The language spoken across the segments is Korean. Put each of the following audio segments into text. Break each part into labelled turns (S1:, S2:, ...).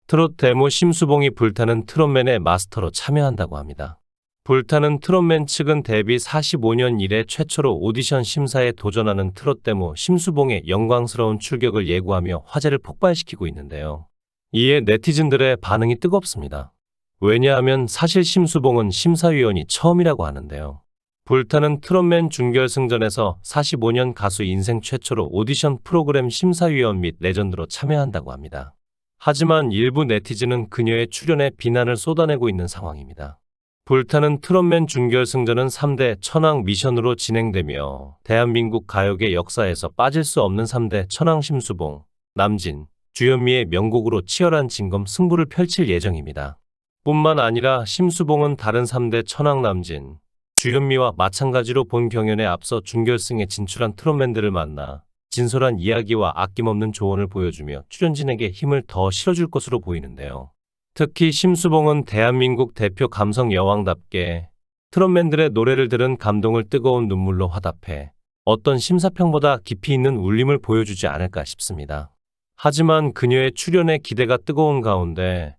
S1: 트롯 데모 심수봉이 불타는 트롯맨의 마스터로 참여한다고 합니다. 불타는 트롯맨 측은 데뷔 45년 이래 최초로 오디션 심사에 도전하는 트롯 데모 심수봉의 영광스러운 출격을 예고하며 화제를 폭발시키고 있는데요. 이에 네티즌들의 반응이 뜨겁습니다. 왜냐하면 사실 심수봉은 심사위원이 처음이라고 하는데요. 불타는 트롯맨 준결승전에서 45년 가수 인생 최초로 오디션 프로그램 심사위원 및 레전드로 참여한다고 합니다. 하지만 일부 네티즌은 그녀의 출연에 비난을 쏟아내고 있는 상황입니다. 불타는 트롯맨 준결승전은 3대 천왕 미션으로 진행되며 대한민국 가요계 역사에서 빠질 수 없는 3대 천왕 심수봉, 남진, 주현미의 명곡으로 치열한 진검 승부를 펼칠 예정입니다. 뿐만 아니라 심수봉은 다른 3대 천왕 남진, 주현미와 마찬가지로 본 경연에 앞서 준결승에 진출한 트롯맨들을 만나 진솔한 이야기와 아낌없는 조언을 보여주며 출연진에게 힘을 더 실어줄 것으로 보이는데요. 특히 심수봉은 대한민국 대표 감성 여왕답게 트롯맨들의 노래를 들은 감동을 뜨거운 눈물로 화답해 어떤 심사평보다 깊이 있는 울림을 보여주지 않을까 싶습니다. 하지만 그녀의 출연에 기대가 뜨거운 가운데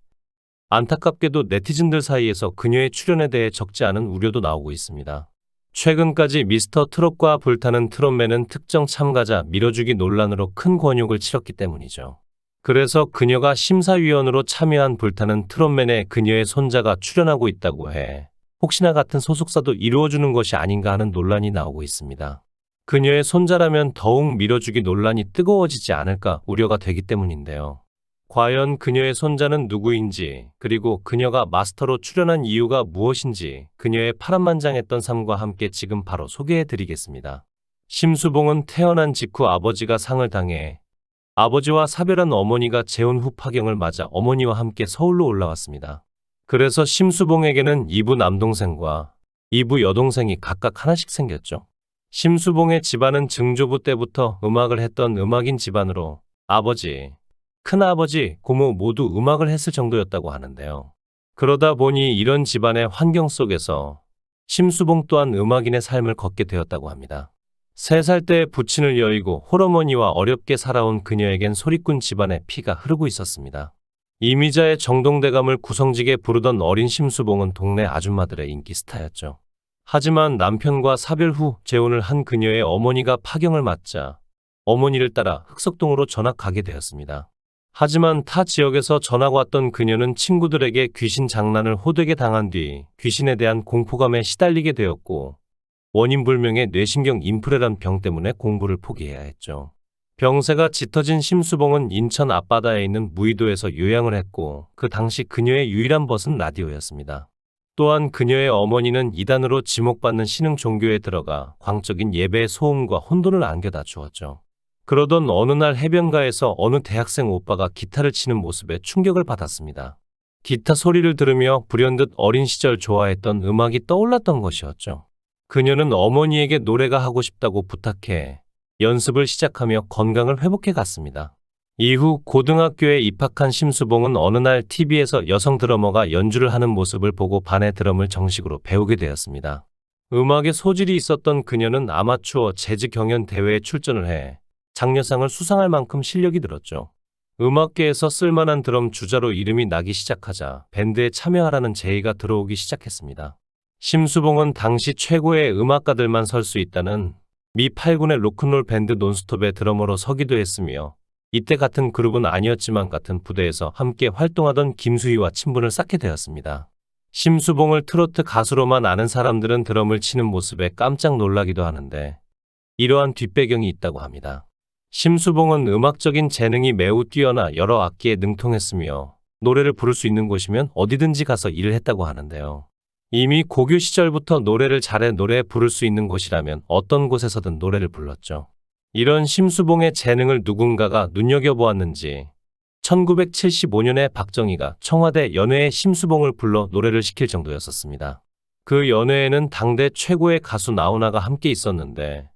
S1: 안타깝게도 네티즌들 사이에서 그녀의 출연에 대해 적지 않은 우려도 나오고 있습니다. 최근까지 미스터 트롯과 불타는 트롯맨은 특정 참가자 밀어주기 논란으로 큰 곤욕을 치렀기 때문이죠. 그래서 그녀가 심사위원으로 참여한 불타는 트롯맨에 그녀의 손자가 출연하고 있다고 해 혹시나 같은 소속사도 이루어주는 것이 아닌가 하는 논란이 나오고 있습니다. 그녀의 손자라면 더욱 밀어주기 논란이 뜨거워지지 않을까 우려가 되기 때문인데요. 과연 그녀의 손자는 누구인지, 그리고 그녀가 마스터로 출연한 이유가 무엇인지 그녀의 파란만장했던 삶과 함께 지금 바로 소개해드리겠습니다. 심수봉은 태어난 직후 아버지가 상을 당해 아버지와 사별한 어머니가 재혼 후 파경을 맞아 어머니와 함께 서울로 올라왔습니다. 그래서 심수봉에게는 이부 남동생과 이부 여동생이 각각 하나씩 생겼죠. 심수봉의 집안은 증조부 때부터 음악을 했던 음악인 집안으로 아버지, 큰아버지, 고모 모두 음악을 했을 정도였다고 하는데요. 그러다 보니 이런 집안의 환경 속에서 심수봉 또한 음악인의 삶을 걷게 되었다고 합니다. 3살 때 부친을 여의고 홀어머니와 어렵게 살아온 그녀에겐 소리꾼 집안의 피가 흐르고 있었습니다. 이미자의 정동대감을 구성지게 부르던 어린 심수봉은 동네 아줌마들의 인기 스타였죠. 하지만 남편과 사별 후 재혼을 한 그녀의 어머니가 파경을 맞자 어머니를 따라 흑석동으로 전학 가게 되었습니다. 하지만 타 지역에서 전학 왔던 그녀는 친구들에게 귀신 장난을 호되게 당한 뒤 귀신에 대한 공포감에 시달리게 되었고 원인 불명의 뇌신경 인프레란 병 때문에 공부를 포기해야 했죠. 병세가 짙어진 심수봉은 인천 앞바다에 있는 무의도에서 요양을 했고 그 당시 그녀의 유일한 벗은 라디오였습니다. 또한 그녀의 어머니는 이단으로 지목받는 신흥 종교에 들어가 광적인 예배의 소음과 혼돈을 안겨다 주었죠. 그러던 어느 날 해변가에서 어느 대학생 오빠가 기타를 치는 모습에 충격을 받았습니다. 기타 소리를 들으며 불현듯 어린 시절 좋아했던 음악이 떠올랐던 것이었죠. 그녀는 어머니에게 노래가 하고 싶다고 부탁해 연습을 시작하며 건강을 회복해 갔습니다. 이후 고등학교에 입학한 심수봉은 어느 날 TV에서 여성 드러머가 연주를 하는 모습을 보고 반의 드럼을 정식으로 배우게 되었습니다. 음악에 소질이 있었던 그녀는 아마추어 재즈 경연 대회에 출전을 해 장려상을 수상할 만큼 실력이 늘었죠. 음악계에서 쓸만한 드럼 주자로 이름이 나기 시작하자 밴드에 참여하라는 제의가 들어오기 시작했습니다. 심수봉은 당시 최고의 음악가들만 설 수 있다는 미 8군의 로큰롤 밴드 논스톱의 드러머로 서기도 했으며 이때 같은 그룹은 아니었지만 같은 부대에서 함께 활동하던 김수희와 친분을 쌓게 되었습니다. 심수봉을 트로트 가수로만 아는 사람들은 드럼을 치는 모습에 깜짝 놀라기도 하는데 이러한 뒷배경이 있다고 합니다. 심수봉은 음악적인 재능이 매우 뛰어나 여러 악기에 능통했으며 노래를 부를 수 있는 곳이면 어디든지 가서 일을 했다고 하는데요. 이미 고교 시절부터 노래를 잘해 노래 부를 수 있는 곳이라면 어떤 곳에서든 노래를 불렀죠. 이런 심수봉의 재능을 누군가가 눈여겨보았는지 1975년에 박정희가 청와대 연회에 심수봉을 불러 노래를 시킬 정도였었습니다. 그 연회에는 당대 최고의 가수 나훈아가 함께 있었는데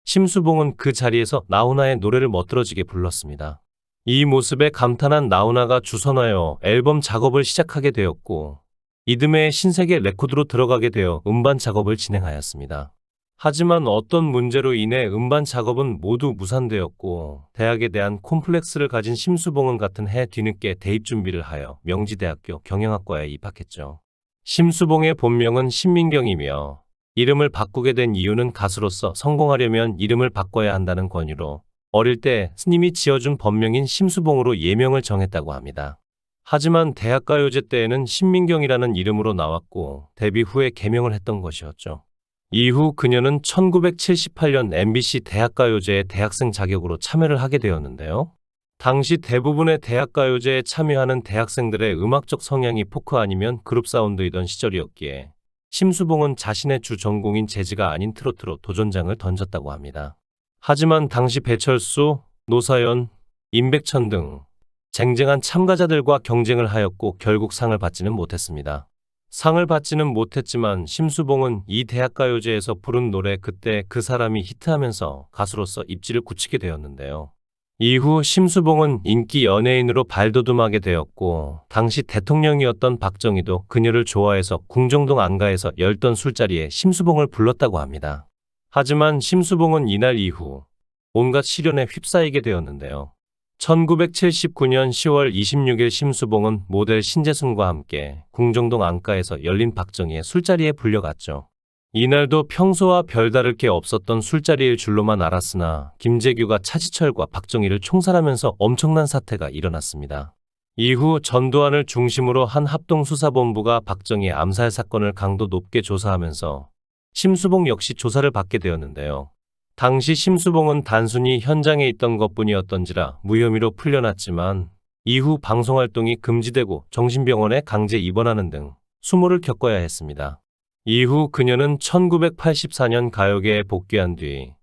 S1: 심수봉은 그 자리에서 나훈아의 노래를 멋들어지게 불렀습니다. 이 모습에 감탄한 나훈아가 주선하여 앨범 작업을 시작하게 되었고 이듬해 신세계 레코드로 들어가게 되어 음반 작업을 진행하였습니다. 하지만 어떤 문제로 인해 음반 작업은 모두 무산되었고 대학에 대한 콤플렉스를 가진 심수봉은 같은 해 뒤늦게 대입 준비를 하여 명지대학교 경영학과에 입학했죠. 심수봉의 본명은 신민경이며 이름을 바꾸게 된 이유는 가수로서 성공하려면 이름을 바꿔야 한다는 권유로 어릴 때 스님이 지어준 법명인 심수봉으로 예명을 정했다고 합니다. 하지만 대학가요제 때에는 신민경이라는 이름으로 나왔고 데뷔 후에 개명을 했던 것이었죠. 이후 그녀는 1978년 MBC 대학가요제에 대학생 자격으로 참여를 하게 되었는데요. 당시 대부분의 대학가요제에 참여하는 대학생들의 음악적 성향이 포크 아니면 그룹 사운드이던 시절이었기에 심수봉은 자신의 주 전공인 재즈가 아닌 트로트로 도전장을 던졌다고 합니다. 하지만 당시 배철수, 노사연, 임백천 등 쟁쟁한 참가자들과 경쟁을 하였고 결국 상을 받지는 못했습니다. 상을 받지는 못했지만 심수봉은 이 대학가요제에서 부른 노래 그때 그 사람이 히트하면서 가수로서 입지를 굳히게 되었는데요. 이후 심수봉은 인기 연예인으로 발돋움하게 되었고 당시 대통령이었던 박정희도 그녀를 좋아해서 궁정동 안가에서 열던 술자리에 심수봉을 불렀다고 합니다. 하지만 심수봉은 이날 이후 온갖 시련에 휩싸이게 되었는데요. 1979년 10월 26일 심수봉은 모델 신재순과 함께 궁정동 안가에서 열린 박정희의 술자리에 불려갔죠. 이날도 평소와 별다를 게 없었던 술자리일 줄로만 알았으나 김재규가 차지철과 박정희를 총살하면서 엄청난 사태가 일어났습니다. 이후 전두환을 중심으로 한 합동수사본부가 박정희 암살 사건을 강도 높게 조사하면서 심수봉 역시 조사를 받게 되었는데요. 당시 심수봉은 단순히 현장에 있던 것뿐이었던지라 무혐의로 풀려났지만 이후 방송활동이 금지되고 정신병원에 강제 입원하는 등 수모를 겪어야 했습니다. 이후 그녀는 1984년 가요계에 복귀한 뒤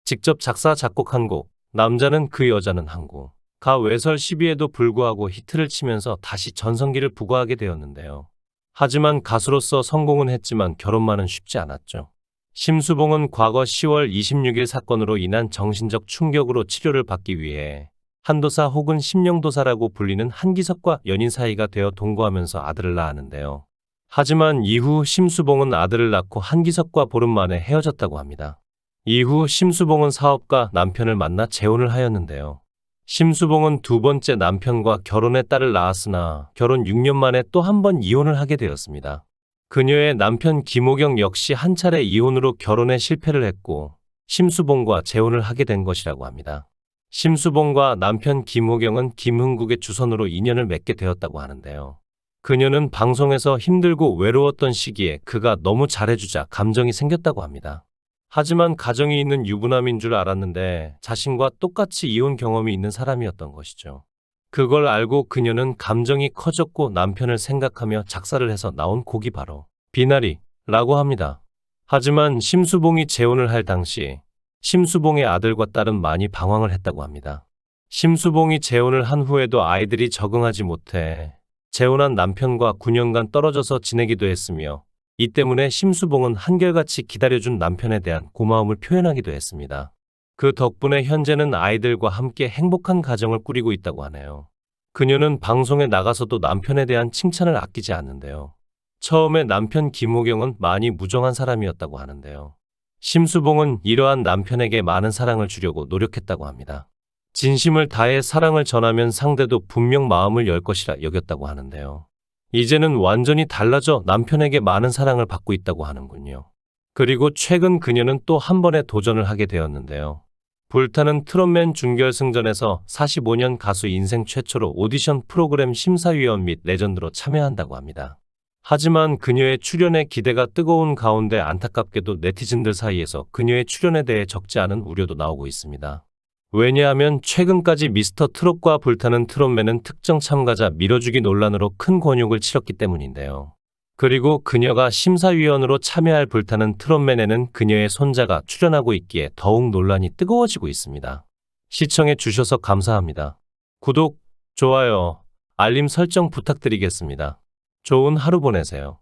S1: 직접 작사 작곡한 곡 남자는 그 여자는 항구 가 외설 시비에도 불구하고 히트를 치면서 다시 전성기를 부과하게 되었는데요. 하지만 가수로서 성공은 했지만 결혼만은 쉽지 않았죠. 심수봉은 과거 10월 26일 사건으로 인한 정신적 충격으로 치료를 받기 위해 한도사 혹은 심령도사라고 불리는 한기석과 연인 사이가 되어 동거하면서 아들을 낳았는데요. 하지만 이후 심수봉은 아들을 낳고 한기석과 보름 만에 헤어졌다고 합니다. 이후 심수봉은 사업가 남편을 만나 재혼을 하였는데요. 심수봉은 두 번째 남편과 결혼해 딸을 낳았으나 결혼 6년 만에 또 한 번 이혼을 하게 되었습니다. 그녀의 남편 김호경 역시 한 차례 이혼으로 결혼에 실패를 했고 심수봉과 재혼을 하게 된 것이라고 합니다. 심수봉과 남편 김호경은 김흥국의 주선으로 인연을 맺게 되었다고 하는데요. 그녀는 방송에서 힘들고 외로웠던 시기에 그가 너무 잘해주자 감정이 생겼다고 합니다. 하지만 가정이 있는 유부남인 줄 알았는데 자신과 똑같이 이혼 경험이 있는 사람이었던 것이죠. 그걸 알고 그녀는 감정이 커졌고 남편을 생각하며 작사를 해서 나온 곡이 바로 비나리라고 합니다. 하지만 심수봉이 재혼을 할 당시 심수봉의 아들과 딸은 많이 방황을 했다고 합니다. 심수봉이 재혼을 한 후에도 아이들이 적응하지 못해 재혼한 남편과 9년간 떨어져서 지내기도 했으며 이 때문에 심수봉은 한결같이 기다려준 남편에 대한 고마움을 표현하기도 했습니다. 그 덕분에 현재는 아이들과 함께 행복한 가정을 꾸리고 있다고 하네요. 그녀는 방송에 나가서도 남편에 대한 칭찬을 아끼지 않는데요. 처음에 남편 김호경은 많이 무정한 사람이었다고 하는데요. 심수봉은 이러한 남편에게 많은 사랑을 주려고 노력했다고 합니다. 진심을 다해 사랑을 전하면 상대도 분명 마음을 열 것이라 여겼다고 하는데요. 이제는 완전히 달라져 남편에게 많은 사랑을 받고 있다고 하는군요. 그리고 최근 그녀는 또 한 번의 도전을 하게 되었는데요. 불타는 트롯맨 준결승전에서 45년 가수 인생 최초로 오디션 프로그램 심사위원 및 레전드로 참여한다고 합니다. 하지만 그녀의 출연에 기대가 뜨거운 가운데 안타깝게도 네티즌들 사이에서 그녀의 출연에 대해 적지 않은 우려도 나오고 있습니다. 왜냐하면 최근까지 미스터 트롯과 불타는 트롯맨은 특정 참가자 밀어주기 논란으로 큰 곤욕을 치렀기 때문인데요. 그리고 그녀가 심사위원으로 참여할 불타는 트롯맨에는 그녀의 손자가 출연하고 있기에 더욱 논란이 뜨거워지고 있습니다. 시청해 주셔서 감사합니다. 구독, 좋아요, 알림 설정 부탁드리겠습니다. 좋은 하루 보내세요.